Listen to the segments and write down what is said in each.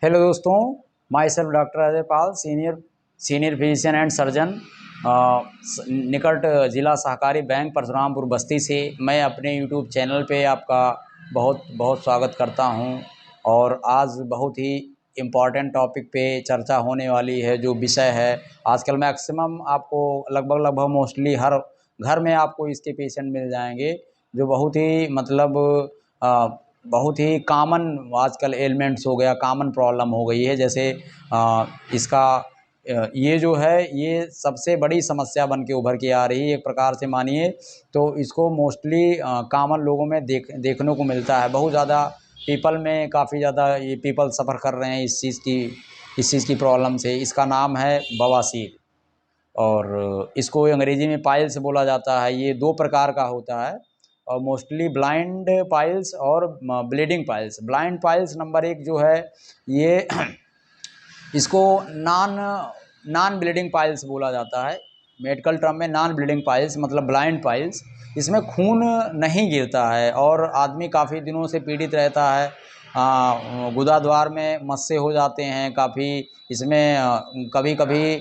Hello दोस्तों, my self doctor Ajay Pal, senior physician and surgeon, निकट जिला सहकारी बैंक परशुरामपुर बस्ती से मैं अपने यूट्यूब चैनल पे आपका बहुत बहुत स्वागत करता हूं। और आज बहुत ही इम्पॉर्टेंट टॉपिक पे चर्चा होने वाली है। जो विषय है आजकल मैक्सिमम आपको लगभग मोस्टली हर घर में आपको इसके पेशेंट मिल जाएंगे, जो बहुत ही बहुत ही कॉमन आजकल एलिमेंट्स हो गया, कॉमन प्रॉब्लम हो गई है। जैसे इसका ये जो है ये सबसे बड़ी समस्या बन के उभर के आ रही है एक प्रकार से मानिए तो। इसको मोस्टली कॉमन लोगों में देखने को मिलता है। बहुत ज़्यादा पीपल में काफ़ी ज़्यादा ये पीपल सफ़र कर रहे हैं इस चीज़ की प्रॉब्लम से। इसका नाम है बवासीर, और इसको अंग्रेजी में पाइल्स बोला जाता है। ये दो प्रकार का होता है, और मोस्टली ब्लाइंड पाइल्स और bleeding piles. Blind piles number एक जो है ये इसको नॉन ब्लीडिंग पाइल्स बोला जाता है। मेडिकल टर्म में नॉन ब्लीडिंग पाइल्स मतलब ब्लाइंड पाइल्स। इसमें खून नहीं गिरता है और आदमी काफ़ी दिनों से पीड़ित रहता है। गुदाद्वार में मस्से हो जाते हैं काफ़ी। इसमें कभी कभी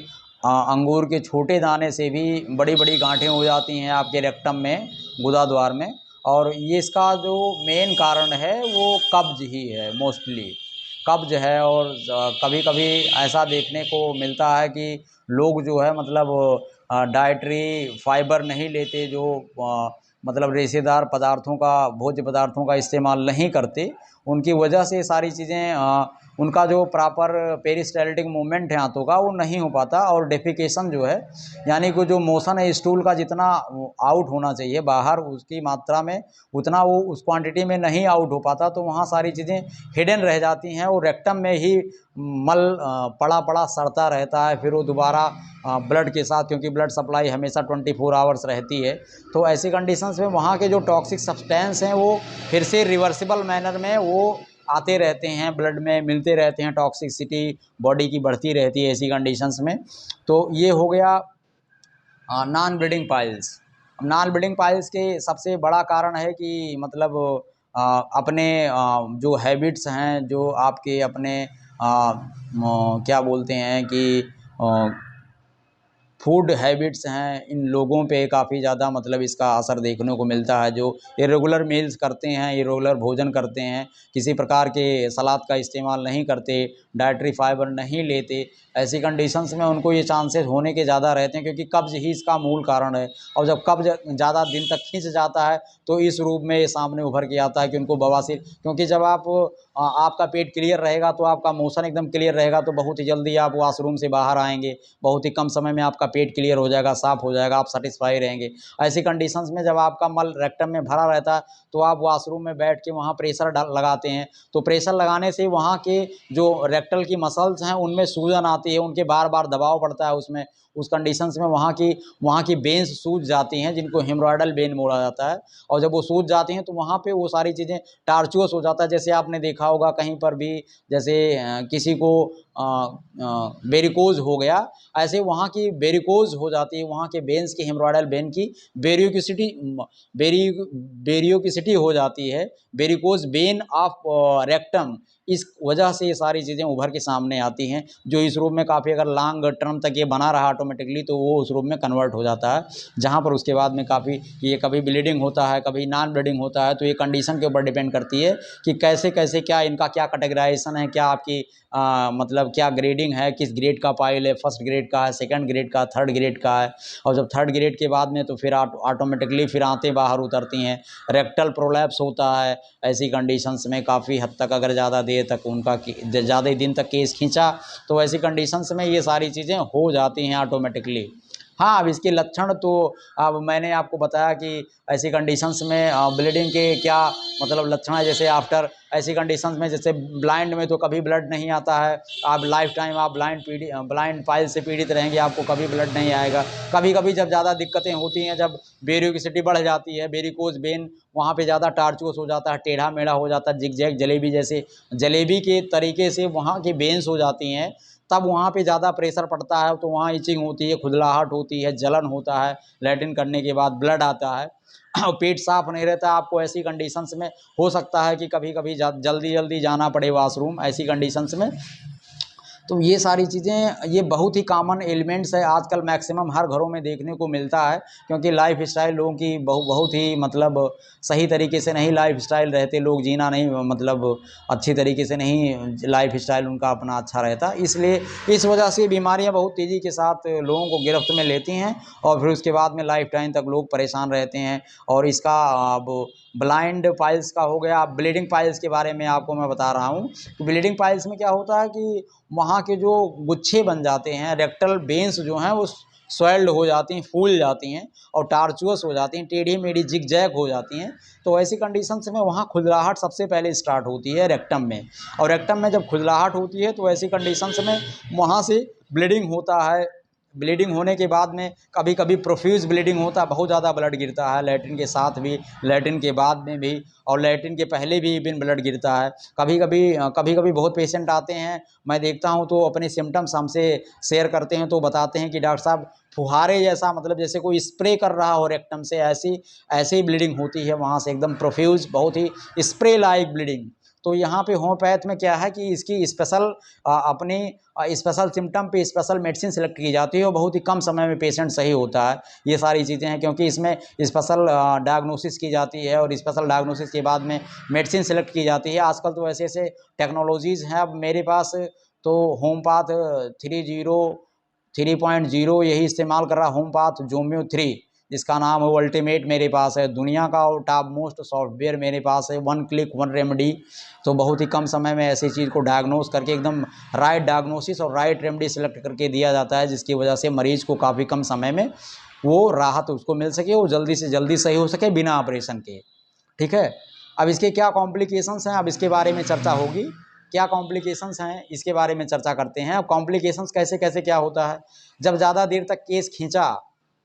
अंगूर के छोटे दाने से भी बड़ी बड़ी गांठें हो जाती हैं आपके रेक्टम में, गुदाद्वार में। और ये इसका जो मेन कारण है वो कब्ज ही है, मोस्टली कब्ज है। और कभी कभी ऐसा देखने को मिलता है कि लोग जो है मतलब डाइटरी फाइबर नहीं लेते, जो मतलब रेशेदार पदार्थों का, भोज्य पदार्थों का इस्तेमाल नहीं करते। उनकी वजह से सारी चीज़ें उनका जो प्रॉपर पेरिस्टाल्टिक मूवमेंट है हाथों का वो नहीं हो पाता। और डेफिकेशन जो है यानी कि जो मोशन है स्टूल का जितना आउट होना चाहिए बाहर, उसकी मात्रा में उतना वो उस क्वांटिटी में नहीं आउट हो पाता। तो वहाँ सारी चीज़ें हिडन रह जाती हैं और रेक्टम में ही मल पड़ा पड़ा सड़ता रहता है। फिर वो दोबारा ब्लड के साथ, क्योंकि ब्लड सप्लाई हमेशा 24 आवर्स रहती है, तो ऐसी कंडीशंस में वहाँ के जो टॉक्सिक सब्सटेंस हैं वो फिर से रिवर्सिबल मैनर में वो आते रहते हैं, ब्लड में मिलते रहते हैं, टॉक्सिसिटी बॉडी की बढ़ती रहती है ऐसी कंडीशंस में। तो ये हो गया non bleeding piles. Non bleeding piles के सबसे बड़ा कारण है कि मतलब अपने जो हैबिट्स हैं, जो आपके अपने क्या बोलते हैं कि फूड हैबिट्स हैं, इन लोगों पे काफ़ी ज़्यादा मतलब इसका असर देखने को मिलता है। जो इरेगुलर मील्स करते हैं, इरेगुलर भोजन करते हैं, किसी प्रकार के सलाद का इस्तेमाल नहीं करते, डाइटरी फाइबर नहीं लेते, ऐसी कंडीशंस में उनको ये चांसेस होने के ज़्यादा रहते हैं, क्योंकि कब्ज़ ही इसका मूल कारण है। और जब कब्ज़ ज़्यादा दिन तक खींच जाता है तो इस रूप में ये सामने उभर के आता है कि उनको बवासीर। क्योंकि जब आपका पेट क्लियर रहेगा तो आपका मोशन एकदम क्लियर रहेगा, तो बहुत ही जल्दी आप वॉशरूम से बाहर आएंगे, बहुत ही कम समय में आपका पेट क्लियर हो जाएगा, साफ़ हो जाएगा, आप सेटिस्फाई रहेंगे। ऐसी कंडीशंस में जब आपका मल रेक्टम में भरा रहता है तो आप वॉशरूम में बैठ के वहाँ प्रेशर लगाते हैं, तो प्रेशर लगाने से वहाँ के जो रेक्टल की मसल्स हैं उनमें सूजन आती है, उनके बार बार दबाव पड़ता है उसमें। उस कंडीशंस में वहाँ की वेन्स सूज जाती हैं, जिनको हेमोरॉयडल वेन बोला जाता है। और जब वो सूज जाती हैं तो वहाँ पे वो सारी चीज़ें टार्चुअस हो जाता है। जैसे आपने देखा होगा कहीं पर भी, जैसे किसी को वेरिकोज हो गया, ऐसे वहाँ की वेरिकोज हो जाती है, वहाँ के वेन्स की, हेमोरॉयडल वेन की बेरियोकिसिटी हो जाती है, वेरिकोज वेन ऑफ रेक्टम। इस वजह से ये सारी चीज़ें उभर के सामने आती हैं, जो इस रूप में काफ़ी अगर लॉन्ग टर्म तक ये बना रहा ऑटोमेटिकली तो वो उस रूप में कन्वर्ट हो जाता है, जहाँ पर उसके बाद में काफ़ी ये कभी ब्लीडिंग होता है, कभी नॉन ब्लीडिंग होता है। तो ये कंडीशन के ऊपर डिपेंड करती है कि कैसे कैसे क्या इनका क्या कैटेगराइजेशन है, क्या आपकी मतलब क्या ग्रेडिंग है, किस ग्रेड का पाइल है, फर्स्ट ग्रेड का है, सेकंड ग्रेड का, थर्ड ग्रेड का है। और जब थर्ड ग्रेड के बाद में तो फिर ऑटोमेटिकली फिर आंतें बाहर उतरती हैं, रेक्टल प्रोलैप्स होता है। ऐसी कंडीशंस में काफ़ी हद तक अगर ज़्यादा देर तक उनका ज़्यादा ही दिन तक केस खींचा तो ऐसी कंडीशंस में ये सारी चीज़ें हो जाती हैं ऑटोमेटिकली। हाँ, अब इसके लक्षण तो अब मैंने आपको बताया कि ऐसी कंडीशंस में ब्लीडिंग के क्या मतलब लक्षण है। जैसे आफ्टर ऐसी कंडीशंस में, जैसे ब्लाइंड में तो कभी ब्लड नहीं आता है, आप लाइफ टाइम आप ब्लाइंड पाइल से पीड़ित रहेंगे, आपको कभी ब्लड नहीं आएगा। कभी कभी जब ज़्यादा दिक्कतें होती हैं, जब बेरियोसिटी बढ़ जाती है, वेरिकोज वेन वहाँ पे ज़्यादा टार्चुअस हो जाता है, टेढ़ा मेढ़ा हो जाता है, जिगजैग जलेबी जैसे जलेबी के तरीके से वहाँ की वेन्स हो जाती हैं, तब वहाँ पे ज़्यादा प्रेशर पड़ता है तो वहाँ इचिंग होती है, खुजलाहट होती है, जलन होता है, लैट्रिन करने के बाद ब्लड आता है। और पेट साफ नहीं रहता, आपको ऐसी कंडीशंस में हो सकता है कि कभी कभी जल्दी जल्दी जाना पड़े वॉशरूम, ऐसी कंडीशंस में। तो ये सारी चीज़ें, ये बहुत ही कॉमन एलिमेंट्स है, आजकल मैक्सिमम हर घरों में देखने को मिलता है, क्योंकि लाइफ स्टाइल लोगों की बहुत ही मतलब सही तरीके से नहीं लाइफ स्टाइल रहते, लोग जीना नहीं मतलब अच्छी तरीके से नहीं लाइफ स्टाइल उनका अपना अच्छा रहता, इसलिए इस वजह से बीमारियां बहुत तेज़ी के साथ लोगों को गिरफ्त में लेती हैं, और फिर उसके बाद में लाइफ टाइम तक लोग परेशान रहते हैं। और इसका अब ब्लाइंड पाइल्स का हो गया, ब्लीडिंग पाइल्स के बारे में आपको मैं बता रहा हूँ। तो ब्लीडिंग पाइल्स में क्या होता है कि वहाँ के जो गुच्छे बन जाते हैं, रेक्टल वेन्स जो हैं वो स्वेल्ड हो जाती हैं, फूल जाती हैं और टार्चुअस हो जाती हैं, टेढ़ी मेढ़ी जिग जैग हो जाती हैं। तो ऐसी कंडीशंस में वहाँ खुजलाहट सबसे पहले स्टार्ट होती है रेक्टम में, और रेक्टम में जब खुजलाहट होती है तो ऐसी कंडीशंस में वहाँ से ब्लीडिंग होता है। ब्लीडिंग होने के बाद में कभी कभी प्रोफ्यूज ब्लीडिंग होता है, बहुत ज़्यादा ब्लड गिरता है, लैट्रिन के साथ भी, लैट्रिन के बाद में भी, और लैट्रिन के पहले भी इवन ब्लड गिरता है। कभी कभी बहुत पेशेंट आते हैं, मैं देखता हूं, तो अपने सिम्टम्स हमसे शेयर करते हैं, तो बताते हैं कि डॉक्टर साहब फुहारे जैसा, मतलब जैसे कोई स्प्रे कर रहा हो रेक्टम से, ऐसी ऐसे ही ब्लीडिंग होती है वहाँ से, एकदम प्रोफ्यूज, बहुत ही स्प्रे लाइक ब्लीडिंग। तो यहाँ पे होम्योपैथ में क्या है कि इसकी स्पेशल अपनी स्पेशल सिम्टम पे स्पेशल मेडिसिन सेलेक्ट की जाती है, और बहुत ही कम समय में पेशेंट सही होता है। ये सारी चीज़ें हैं, क्योंकि इसमें स्पेशल डायग्नोसिस की जाती है, और स्पेशल डायग्नोसिस के बाद में मेडिसिन सेलेक्ट की जाती है। आजकल तो ऐसे ऐसे टेक्नोलॉजीज़ हैं अब मेरे पास, तो होमपाथ 3.0 यही इस्तेमाल कर रहा, होमपाथ जोमियो 3, जिसका नाम है अल्टीमेट, मेरे पास है दुनिया का और टॉप मोस्ट सॉफ्टवेयर मेरे पास है, वन क्लिक वन रेमेडी। तो बहुत ही कम समय में ऐसी चीज़ को डायग्नोस करके एकदम राइट डायग्नोसिस और राइट रेमेडी सेलेक्ट करके दिया जाता है, जिसकी वजह से मरीज़ को काफ़ी कम समय में वो राहत उसको मिल सके, वो जल्दी से जल्दी सही हो सके बिना ऑपरेशन के। ठीक है, अब इसके क्या कॉम्प्लिकेशंस हैं, अब इसके बारे में चर्चा होगी। क्या कॉम्प्लिकेशंस हैं इसके बारे में चर्चा करते हैं। अब कॉम्प्लिकेशंस कैसे कैसे क्या होता है, जब ज़्यादा देर तक केस खींचा,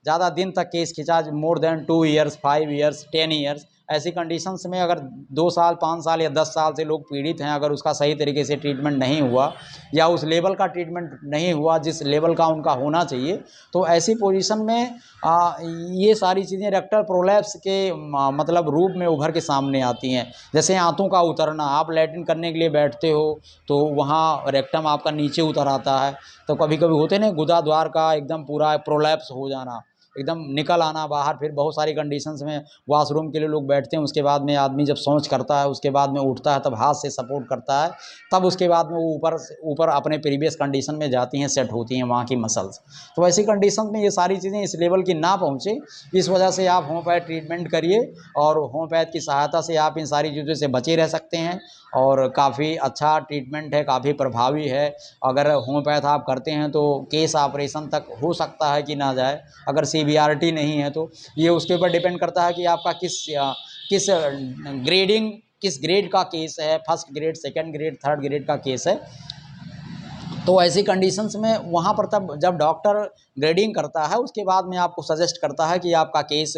ज़्यादा दिन तक केस खींचा, more than 2 years 5 years 10 years, ऐसी कंडीशंस में अगर 2 साल 5 साल या 10 साल से लोग पीड़ित हैं, अगर उसका सही तरीके से ट्रीटमेंट नहीं हुआ, या उस लेवल का ट्रीटमेंट नहीं हुआ जिस लेवल का उनका होना चाहिए, तो ऐसी पोजीशन में ये सारी चीज़ें रेक्टल प्रोलैप्स के मतलब रूप में उभर के सामने आती हैं। जैसे आंतों का उतरना, आप लैट्रिन करने के लिए बैठते हो तो वहाँ रेक्टम आपका नीचे उतर आता है, तो कभी कभी होते ना गुदा द्वार का एकदम पूरा प्रोलैप्स हो जाना, एकदम निकल आना बाहर। फिर बहुत सारी कंडीशंस में वॉशरूम के लिए लोग बैठते हैं, उसके बाद में आदमी जब शौच करता है, उसके बाद में उठता है, तब हाथ से सपोर्ट करता है, तब उसके बाद में वो ऊपर अपने प्रीवियस कंडीशन में जाती हैं, सेट होती हैं वहाँ की मसल्स। तो ऐसी कंडीशन में ये सारी चीज़ें इस लेवल की ना पहुँचे, इस वजह से आप होम्योपैथ ट्रीटमेंट करिए, और होम्योपैथ की सहायता से आप इन सारी चीज़ों से बचे रह सकते हैं, और काफ़ी अच्छा ट्रीटमेंट है, काफ़ी प्रभावी है। अगर होम्योपैथ आप करते हैं तो केस ऑपरेशन तक हो सकता है कि ना जाए, अगर सीवियरिटी नहीं है तो। ये उसके ऊपर डिपेंड करता है कि आपका किस ग्रेडिंग, किस ग्रेड का केस है, first grade, second grade, third grade का केस है। तो ऐसी कंडीशंस में वहाँ पर तब जब डॉक्टर ग्रेडिंग करता है, उसके बाद में आपको सजेस्ट करता है कि आपका केस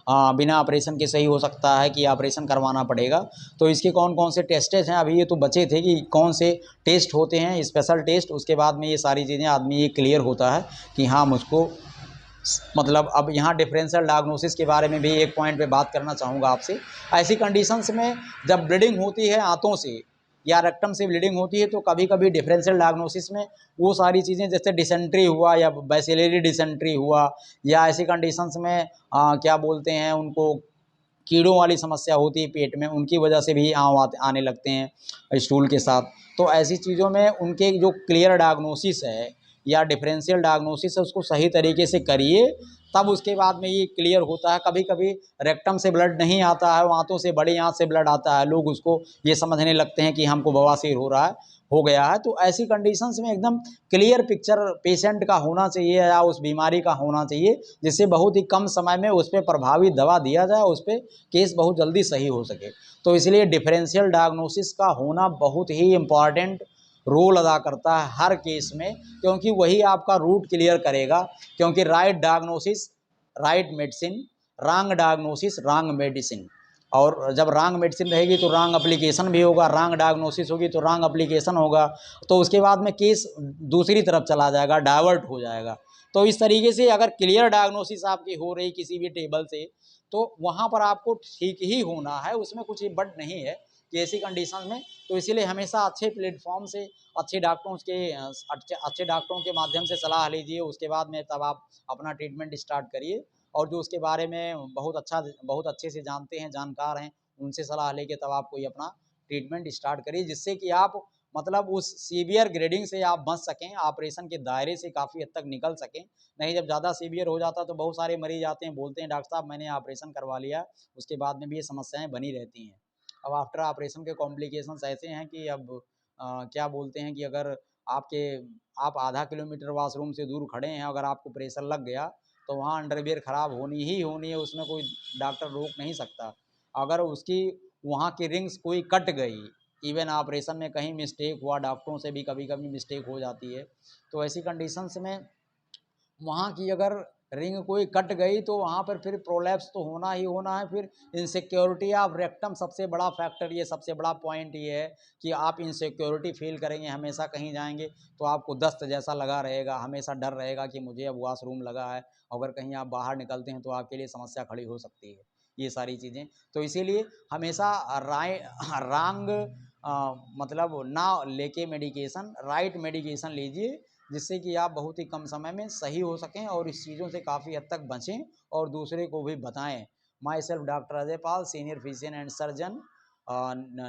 बिना ऑपरेशन के सही हो सकता है कि ऑपरेशन करवाना पड़ेगा। तो इसके कौन कौन से टेस्टेज हैं, अभी ये तो बचे थे कि कौन से टेस्ट होते हैं, स्पेशल टेस्ट, उसके बाद में ये सारी चीज़ें आदमी ये क्लियर होता है कि हाँ मुझको मतलब। अब यहाँ डिफरेंशियल डायग्नोसिस के बारे में भी एक पॉइंट पे बात करना चाहूँगा आपसे। ऐसी कंडीशंस में जब ब्लीडिंग होती है आंतों से या रेक्टम से ब्लीडिंग होती है, तो कभी कभी डिफरेंशियल डायग्नोसिस में वो सारी चीज़ें, जैसे डिसेंट्री हुआ या बैसिलरी डिसेंट्री हुआ, या ऐसी कंडीशंस में क्या बोलते हैं उनको, कीड़ों वाली समस्या होती है पेट में, उनकी वजह से भी आने लगते हैं स्टूल के साथ। तो ऐसी चीज़ों में उनके जो क्लियर डायग्नोसिस है या डिफरेंशियल डायग्नोसिस है, उसको सही तरीके से करिए, तब उसके बाद में ये क्लियर होता है। कभी कभी रेक्टम से ब्लड नहीं आता है, आंतों से, बड़ी आंत से ब्लड आता है, लोग उसको ये समझने लगते हैं कि हमको बवासीर हो गया है। तो ऐसी कंडीशंस में एकदम क्लियर पिक्चर पेशेंट का होना चाहिए या उस बीमारी का होना चाहिए, जिससे बहुत ही कम समय में उस पर प्रभावी दवा दिया जाए, उस पर केस बहुत जल्दी सही हो सके। तो इसलिए डिफरेंशियल डायग्नोसिस का होना बहुत ही इम्पॉर्टेंट रोल अदा करता है हर केस में, क्योंकि वही आपका रूट क्लियर करेगा। क्योंकि right diagnosis right medicine, wrong diagnosis wrong medicine, और जब रॉन्ग मेडिसिन रहेगी तो रॉन्ग एप्लीकेशन भी होगा, रॉन्ग डायग्नोसिस होगी तो रॉन्ग एप्लीकेशन होगा, तो उसके बाद में केस दूसरी तरफ चला जाएगा, डाइवर्ट हो जाएगा। तो इस तरीके से अगर क्लियर डायग्नोसिस आपकी हो रही किसी भी टेबल से, तो वहाँ पर आपको ठीक ही होना है, उसमें कुछ बट नहीं है कि ऐसी कंडीशन में। तो इसीलिए हमेशा अच्छे प्लेटफॉर्म से अच्छे डॉक्टरों के माध्यम से सलाह लीजिए, उसके बाद में तब आप अपना ट्रीटमेंट स्टार्ट करिए। और जो उसके बारे में बहुत अच्छे से जानते हैं, जानकार हैं, उनसे सलाह लेके तब आप कोई अपना ट्रीटमेंट स्टार्ट करिए, जिससे कि आप मतलब उस सीवियर ग्रेडिंग से आप बच सकें, ऑपरेशन के दायरे से काफ़ी हद तक निकल सकें। नहीं, जब ज़्यादा सीवियर हो जाता तो बहुत सारे मरीज आते हैं, बोलते हैं डॉक्टर साहब मैंने ऑपरेशन करवा लिया, उसके बाद में भी ये समस्याएं बनी रहती हैं। अब आफ्टर ऑपरेशन के कॉम्प्लिकेशंस ऐसे हैं कि अब क्या बोलते हैं कि अगर आपके आप आधा किलोमीटर वॉशरूम से दूर खड़े हैं, अगर आपको प्रेशर लग गया तो वहाँ अंडरवियर ख़राब होनी ही होनी है, उसमें कोई डॉक्टर रोक नहीं सकता। अगर उसकी वहाँ की रिंग्स कोई कट गई, इवन ऑपरेशन में कहीं मिस्टेक हुआ, डॉक्टरों से भी कभी कभी मिस्टेक हो जाती है, तो ऐसी कंडीशंस में वहाँ की अगर रिंग कोई कट गई तो वहाँ पर फिर प्रोलैप्स तो होना ही होना है। फिर इनसिक्योरिटी ऑफ रेक्टम सबसे बड़ा फैक्टर, ये सबसे बड़ा पॉइंट ये है कि आप इनसिक्योरिटी फील करेंगे, हमेशा कहीं जाएंगे तो आपको दस्त जैसा लगा रहेगा, हमेशा डर रहेगा कि मुझे अब वॉशरूम लगा है। अगर कहीं आप बाहर निकलते हैं तो आपके लिए समस्या खड़ी हो सकती है, ये सारी चीज़ें। तो इसीलिए हमेशा रॉन्ग मतलब ना लेके मेडिकेशन, राइट मेडिकेशन लीजिए, जिससे कि आप बहुत ही कम समय में सही हो सकें और इस चीज़ों से काफ़ी हद तक बचें और दूसरे को भी बताएं। My self doctor Ajay Pal, senior physician and surgeon,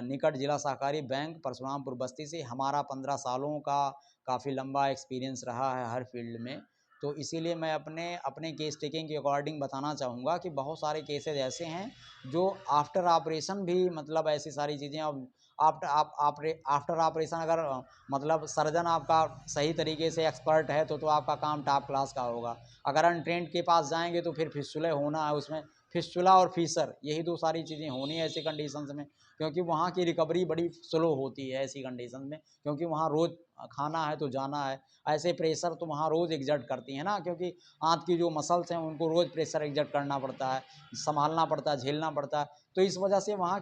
निकट जिला सहकारी बैंक परशुरामपुर बस्ती से। हमारा 15 सालों का काफ़ी लंबा एक्सपीरियंस रहा है हर फील्ड में। तो इसीलिए मैं अपने अपने केस टेकिंग के अकॉर्डिंग बताना चाहूँगा कि बहुत सारे केसेज ऐसे हैं जो आफ्टर ऑपरेशन भी मतलब ऐसी सारी चीज़ें। अब आफ्टर ऑपरेशन अगर मतलब सर्जन आपका सही तरीके से एक्सपर्ट है तो आपका काम टॉप क्लास का होगा। अगर अनट्रेंड के पास जाएंगे तो फिर फिस्टुला होना है, उसमें फिस्टुला और फीसर यही दो सारी चीज़ें होनी है ऐसी कंडीशंस में, क्योंकि वहाँ की रिकवरी बड़ी स्लो होती है ऐसी कंडीशन में, क्योंकि वहाँ रोज़ खाना है तो जाना है। ऐसे प्रेशर तो वहाँ रोज़ एग्जर्ट करती है ना, क्योंकि हाथ की जो मसल्स हैं उनको रोज़ प्रेशर एग्जर्ट करना पड़ता है, संभालना पड़ता है, झेलना पड़ता है। तो इस वजह से वहाँ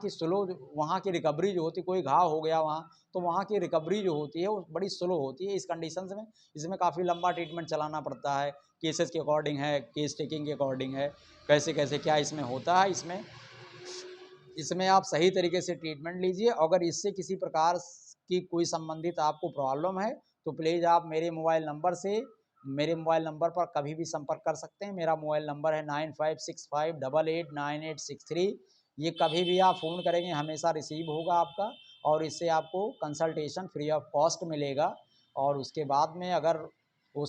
की रिकवरी जो होती है, कोई घाव हो गया वहाँ तो वहाँ की रिकवरी जो होती है वो बड़ी स्लो होती है इस कंडीशंस में। इसमें काफ़ी लंबा ट्रीटमेंट चलाना पड़ता है, केसेस के अकॉर्डिंग है, केस टेकिंग के अकॉर्डिंग है, कैसे कैसे क्या इसमें होता है। इसमें आप सही तरीके से ट्रीटमेंट लीजिए। अगर इससे किसी प्रकार की कोई संबंधित आपको प्रॉब्लम है तो प्लीज़ आप मेरे मोबाइल नंबर पर कभी भी संपर्क कर सकते हैं। मेरा मोबाइल नंबर है 9565889863। ये कभी भी आप फ़ोन करेंगे हमेशा रिसीव होगा आपका, और इससे आपको कंसल्टेशन फ्री ऑफ कॉस्ट मिलेगा। और उसके बाद में अगर बहुत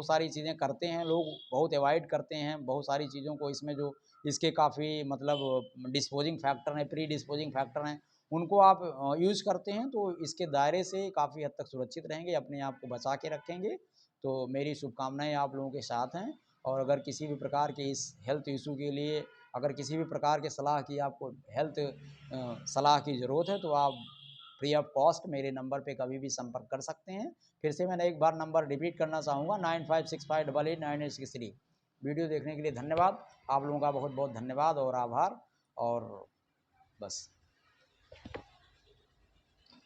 सारी चीज़ें करते हैं लोग, बहुत अवॉइड करते हैं बहुत सारी चीज़ों को, इसमें जो इसके काफ़ी मतलब डिस्पोजिंग फैक्टर हैं, प्री डिस्पोजिंग फैक्टर हैं, उनको आप यूज़ करते हैं तो इसके दायरे से काफ़ी हद तक सुरक्षित रहेंगे, अपने आप को बचा के रखेंगे। तो मेरी शुभकामनाएं आप लोगों के साथ हैं। और अगर किसी भी प्रकार के इस हेल्थ इशू के लिए, अगर किसी भी प्रकार के सलाह की आपको हेल्थ सलाह की ज़रूरत है तो आप फ्री ऑफ कॉस्ट मेरे नंबर पे कभी भी संपर्क कर सकते हैं। फिर से मैंने एक बार नंबर रिपीट करना चाहूँगा, 9565889863। वीडियो देखने के लिए धन्यवाद। आप लोगों का बहुत बहुत धन्यवाद और आभार। और बस।